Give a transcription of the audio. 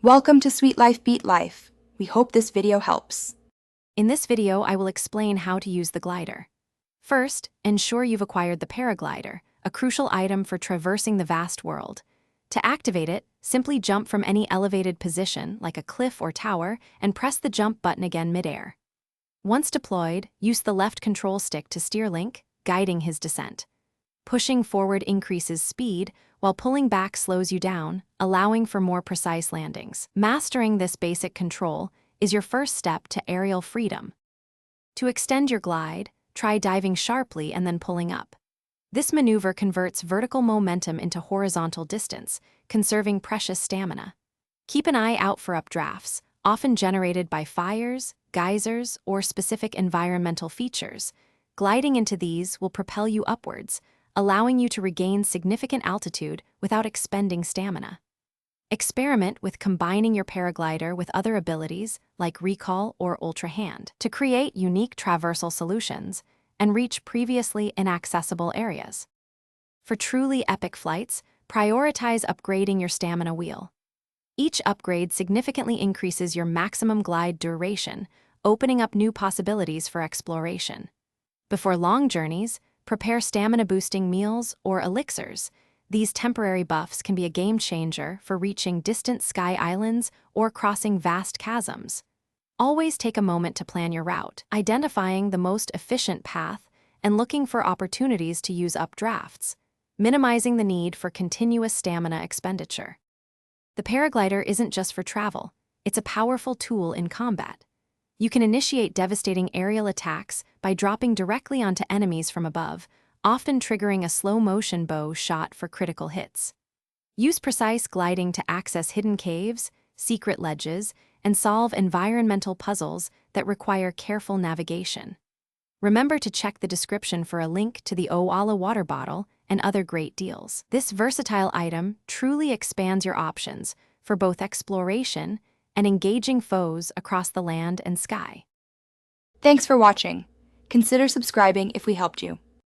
Welcome to Sweet Life Beat Life. We hope this video helps. In this video, I will explain how to use the glider. First, ensure you've acquired the paraglider, a crucial item for traversing the vast world. To activate it, simply jump from any elevated position, like a cliff or tower, and press the jump button again midair. Once deployed, use the left control stick to steer Link, guiding his descent. Pushing forward increases speed, while pulling back slows you down, allowing for more precise landings. Mastering this basic control is your first step to aerial freedom. To extend your glide, try diving sharply and then pulling up. This maneuver converts vertical momentum into horizontal distance, conserving precious stamina. Keep an eye out for updrafts, often generated by fires, geysers, or specific environmental features. Gliding into these will propel you upwards, allowing you to regain significant altitude without expending stamina. Experiment with combining your paraglider with other abilities like recall or ultra hand to create unique traversal solutions and reach previously inaccessible areas. For truly epic flights, prioritize upgrading your stamina wheel. Each upgrade significantly increases your maximum glide duration, opening up new possibilities for exploration. Before long journeys, prepare stamina-boosting meals or elixirs. These temporary buffs can be a game-changer for reaching distant sky islands or crossing vast chasms. Always take a moment to plan your route, identifying the most efficient path and looking for opportunities to use updrafts, minimizing the need for continuous stamina expenditure. The paraglider isn't just for travel, it's a powerful tool in combat. You can initiate devastating aerial attacks by dropping directly onto enemies from above, often triggering a slow-motion bow shot for critical hits. Use precise gliding to access hidden caves, secret ledges, and solve environmental puzzles that require careful navigation. Remember to check the description for a link to the Oala water bottle and other great deals. This versatile item truly expands your options for both exploration and engaging foes across the land and sky. Thanks for watching. Consider subscribing if we helped you.